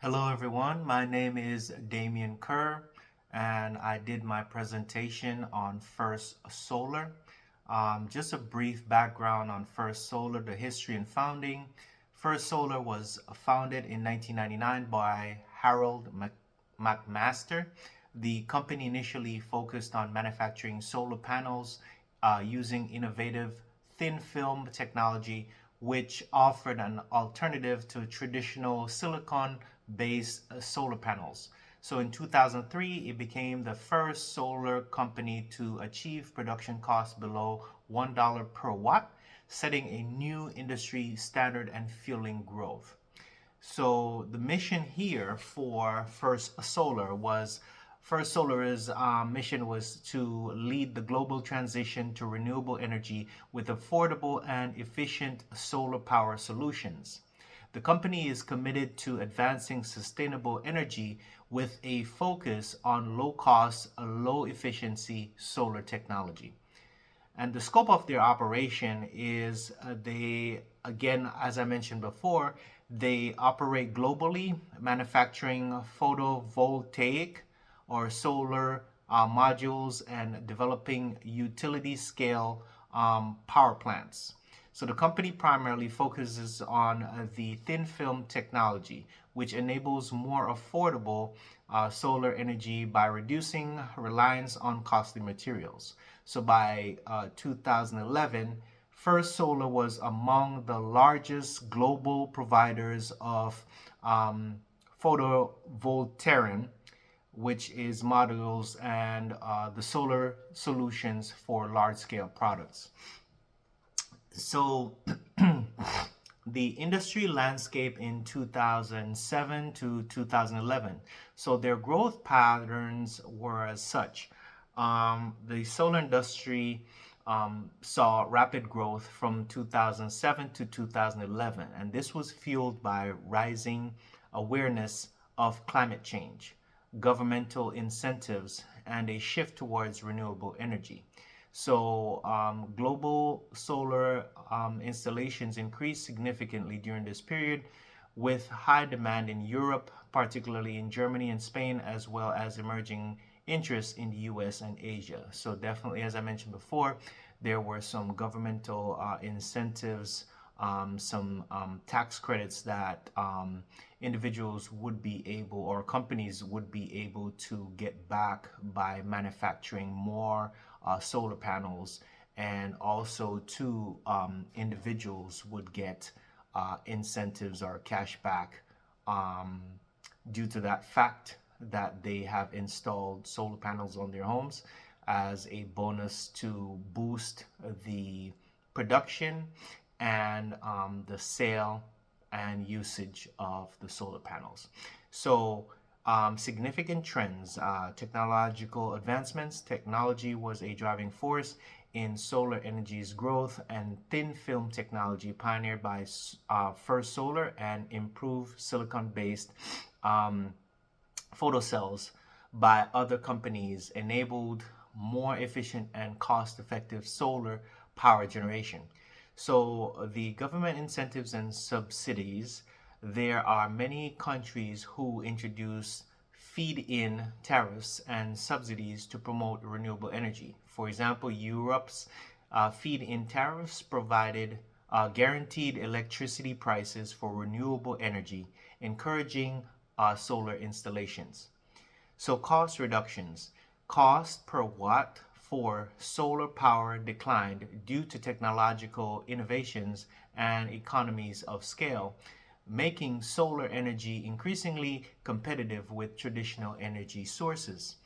Hello everyone, my name is Damian Kerr and I did my presentation on First Solar. Just a brief background on First Solar, the history and founding. First Solar was founded in 1999 by Harold McMaster. The company initially focused on manufacturing solar panels using innovative thin film technology, which offered an alternative to traditional silicon based solar panels. So in 2003, it became the first solar company to achieve production costs below $1 per watt, setting a new industry standard and fueling growth. So the mission here for First Solar's mission was to lead the global transition to renewable energy with affordable and efficient solar power solutions. The company is committed to advancing sustainable energy with a focus on low cost, low efficiency solar technology. And the scope of their operation is again, as I mentioned before, they operate globally, manufacturing photovoltaic or solar modules and developing utility scale power plants. So the company primarily focuses on the thin film technology, which enables more affordable solar energy by reducing reliance on costly materials. So by 2011, First Solar was among the largest global providers of photovoltaic, which is modules and the solar solutions for large scale products. So the industry landscape in 2007 to 2011. So their growth patterns were as such. The solar industry saw rapid growth from 2007 to 2011, and this was fueled by rising awareness of climate change, governmental incentives, and a shift towards renewable energy. So, global solar installations increased significantly during this period, with high demand in Europe, particularly in Germany and Spain, as well as emerging interest in the US and Asia. So, definitely, as I mentioned before, there were some governmental incentives, some tax credits that individuals would be able or companies would be able to get back by manufacturing more solar panels, and also two individuals would get incentives or cash back um, due to that fact that they have installed solar panels on their homes as a bonus to boost the production and the sale and usage of the solar panels. So, significant trends, technological advancements. Technology was a driving force in solar energy's growth, and thin film technology pioneered by First Solar and improved silicon based photocells by other companies enabled more efficient and cost effective solar power generation. So, the government incentives and subsidies, there are many countries who introduce feed in tariffs and subsidies to promote renewable energy. For example, Europe's feed in tariffs provided guaranteed electricity prices for renewable energy, encouraging solar installations. So, cost reductions. Cost per watt for solar power declined due to technological innovations and economies of scale, making solar energy increasingly competitive with traditional energy sources.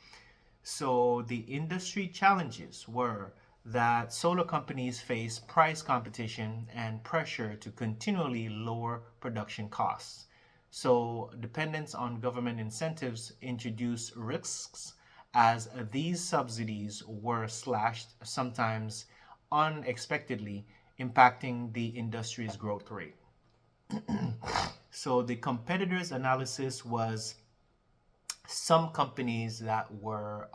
So, the industry challenges were that solar companies face price competition and pressure to continually lower production costs. So, dependence on government incentives introduced risks as these subsidies were slashed, sometimes unexpectedly, impacting the industry's growth rate. So, the competitors' analysis was some companies that were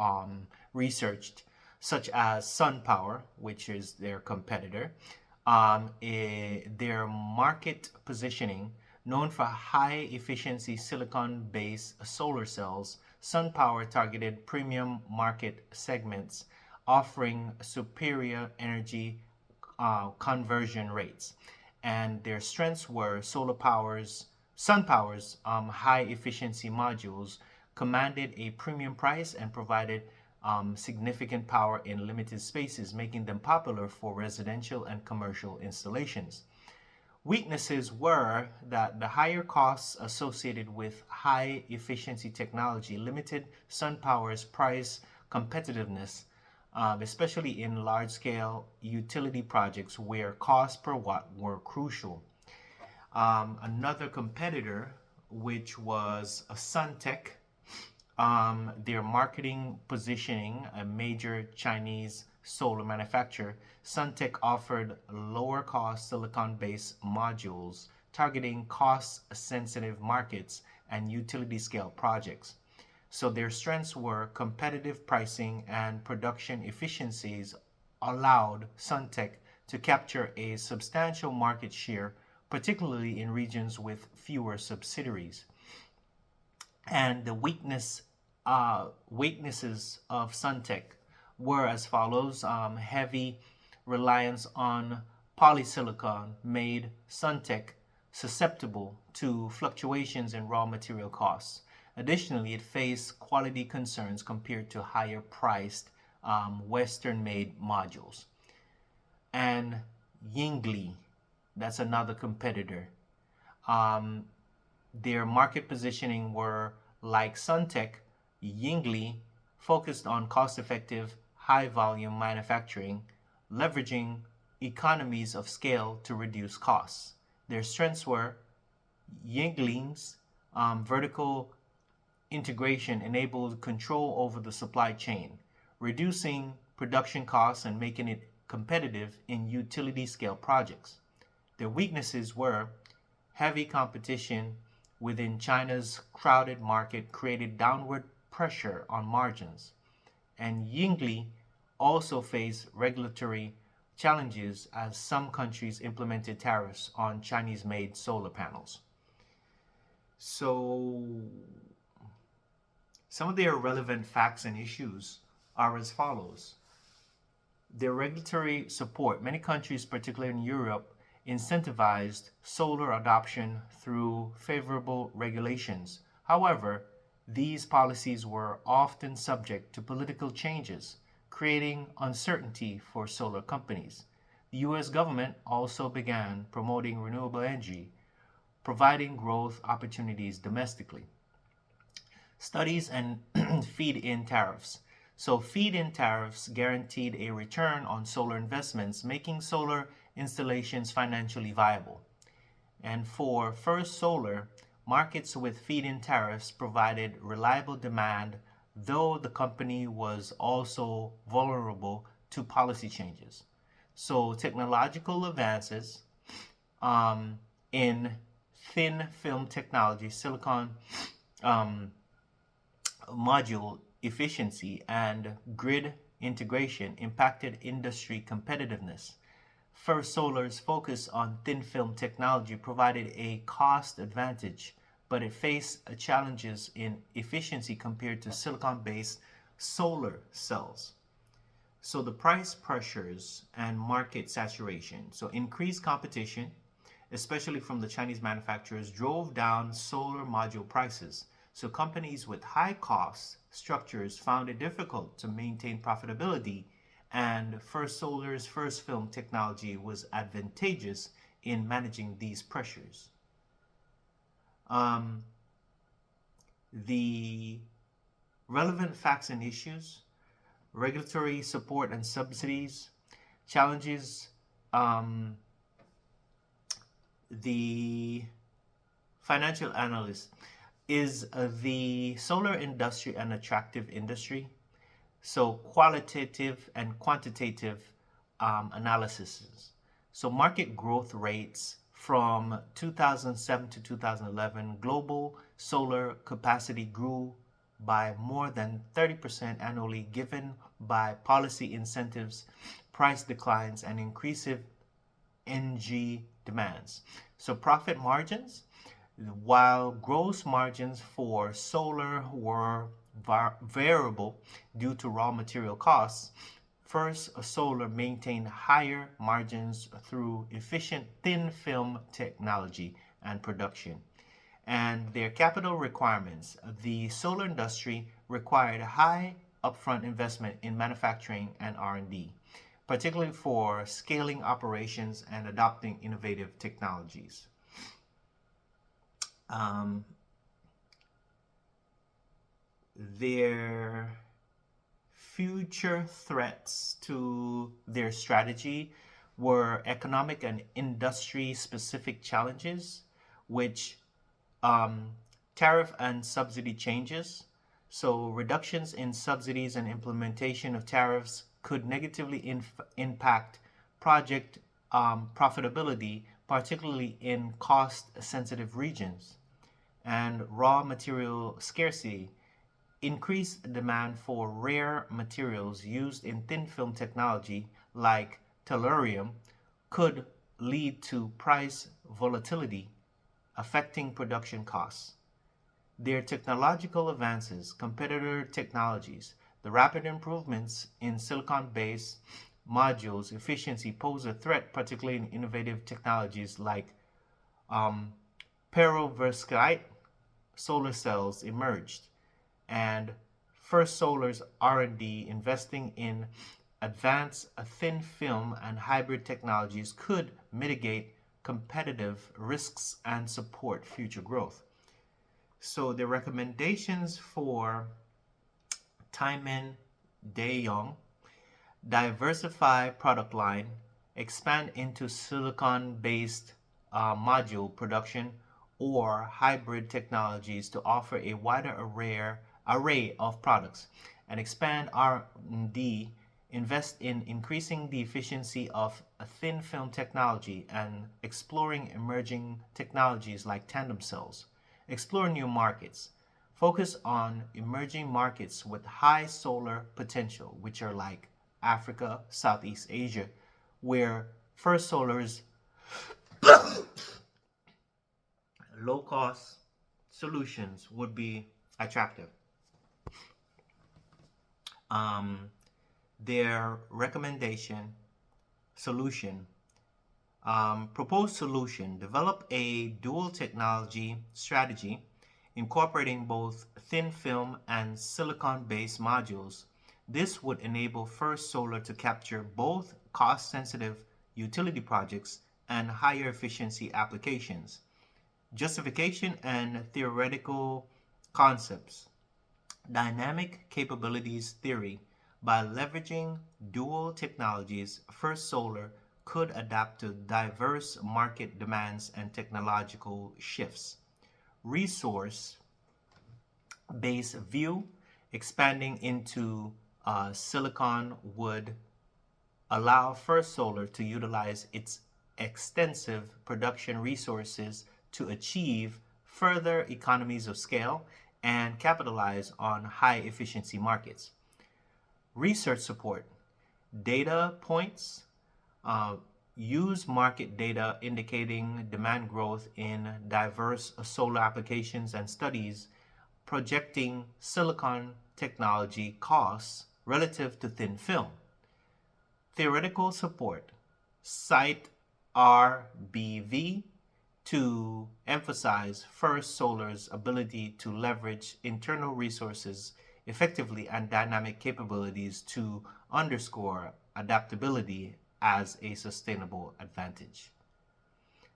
researched, such as SunPower, which is their competitor, their market positioning, Known for high efficiency silicon based solar cells, SunPower targeted premium market segments, offering superior energy conversion rates. And their strengths were SunPower's high efficiency modules commanded a premium price and provided significant power in limited spaces, making them popular for residential and commercial installations. Weaknesses were that the higher costs associated with high efficiency technology limited SunPower's price competitiveness, especially in large scale utility projects where cost per watt were crucial. Another competitor, which was a Suntech, their marketing positioning, a major Chinese solar manufacturer, Suntech offered lower cost silicon based modules targeting cost sensitive markets and utility scale projects. So their strengths were competitive pricing and production efficiencies allowed Suntech to capture a substantial market share, particularly in regions with fewer subsidiaries. And the weaknesses of Suntech were as follows. Heavy reliance on polysilicon made Suntech susceptible to fluctuations in raw material costs. Additionally, it faced quality concerns compared to higher priced Western made modules. And Yingli, that's another competitor. Their market positioning were like Suntech. Yingli focused on cost-effective, high-volume manufacturing, leveraging economies of scale to reduce costs. Their strengths were Yingli's vertical integration enabled control over the supply chain, reducing production costs and making it competitive in utility scale projects. Their weaknesses were heavy competition within China's crowded market created downward pressure on margins, and Yingli also faced regulatory challenges as some countries implemented tariffs on Chinese-made solar panels. So, some of their relevant facts and issues are as follows. Their regulatory support. Many countries, particularly in Europe, incentivized solar adoption through favorable regulations. However, these policies were often subject to political changes, creating uncertainty for solar companies. The US government also began promoting renewable energy, providing growth opportunities domestically. Studies and feed-in tariffs. So feed-in tariffs guaranteed a return on solar investments, making solar installations financially viable. And for First Solar, markets with feed-in tariffs provided reliable demand, though the company was also vulnerable to policy changes. So technological advances in thin film technology, silicon module efficiency, and grid integration impacted industry competitiveness. First Solar's focus on thin film technology provided a cost advantage, but it faced challenges in efficiency compared to silicon-based solar cells. So the price pressures and market saturation. So increased competition, especially from the Chinese manufacturers, drove down solar module prices. So companies with high cost structures found it difficult to maintain profitability, and First Solar's first film technology was advantageous in managing these pressures. The relevant facts and issues, regulatory support and subsidies, challenges, the financial analyst. Is the solar industry an attractive industry? So qualitative and quantitative analyses. So market growth rates from 2007 to 2011, global solar capacity grew by more than 30% annually, given by policy incentives, price declines, and increasing energy demands. So profit margins. While gross margins for solar were variable due to raw material costs, First Solar maintained higher margins through efficient thin film technology and production. And their capital requirements. The solar industry required high upfront investment in manufacturing and R&D, particularly for scaling operations and adopting innovative technologies. Um, their future threats to their strategy were economic and industry specific challenges, which um, tariff and subsidy changes. So, reductions in subsidies and implementation of tariffs could negatively impact project profitability, particularly in cost sensitive regions. And raw material scarcity. Increased demand for rare materials used in thin film technology like tellurium could lead to price volatility affecting production costs. Their technological advances, competitor technologies, the rapid improvements in silicon based modules efficiency pose a threat, particularly in innovative technologies like um, perovskite solar cells emerged, and First Solar's R&D investing in advanced thin film and hybrid technologies could mitigate competitive risks and support future growth. So the recommendations for Taimen Daeyong: diversify product line, expand into silicon-based module production or hybrid technologies to offer a wider array of products, and expand R&D, invest in increasing the efficiency of a thin film technology and exploring emerging technologies like tandem cells. Explore new markets. Focus on emerging markets with high solar potential, which are like Africa, Southeast Asia, where First Solar's low cost solutions would be attractive. Um, their recommendation solution proposed solution: develop a dual technology strategy incorporating both thin film and silicon based modules. This would enable First Solar to capture both cost sensitive utility projects and higher efficiency applications. Justification and theoretical concepts. Dynamic capabilities theory. By leveraging dual technologies, First Solar could adapt to diverse market demands and technological shifts. Resource based view. Expanding into silicon would allow First Solar to utilize its extensive production resources to achieve further economies of scale and capitalize on high efficiency markets. Research support, data points, uh, use market data indicating demand growth in diverse solar applications and studies projecting silicon technology costs relative to thin film. Theoretical support, cite RBV to emphasize First Solar's ability to leverage internal resources effectively and dynamic capabilities to underscore adaptability as a sustainable advantage.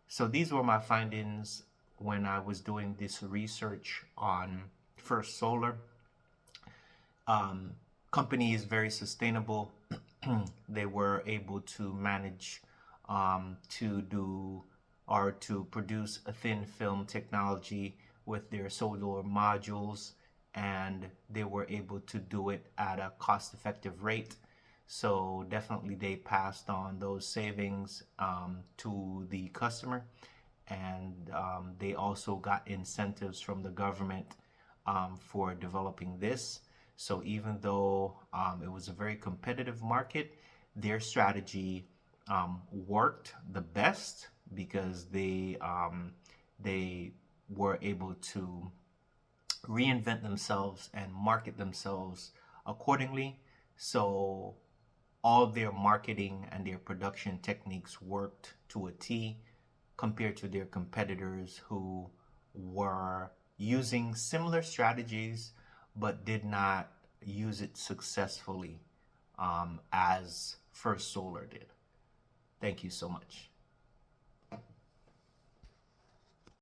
So these were my findings when I was doing this research on First Solar. Um, Company is very sustainable. They were able to manage to do or to produce a thin film technology with their solar modules, and they were able to do it at a cost effective rate. So definitely they passed on those savings to the customer, and they also got incentives from the government for developing this. So even though it was a very competitive market, their strategy worked the best because they were able to reinvent themselves and market themselves accordingly. So all their marketing and their production techniques worked to a T compared to their competitors who were using similar strategies but did not use it successfully as First Solar did. Thank you so much.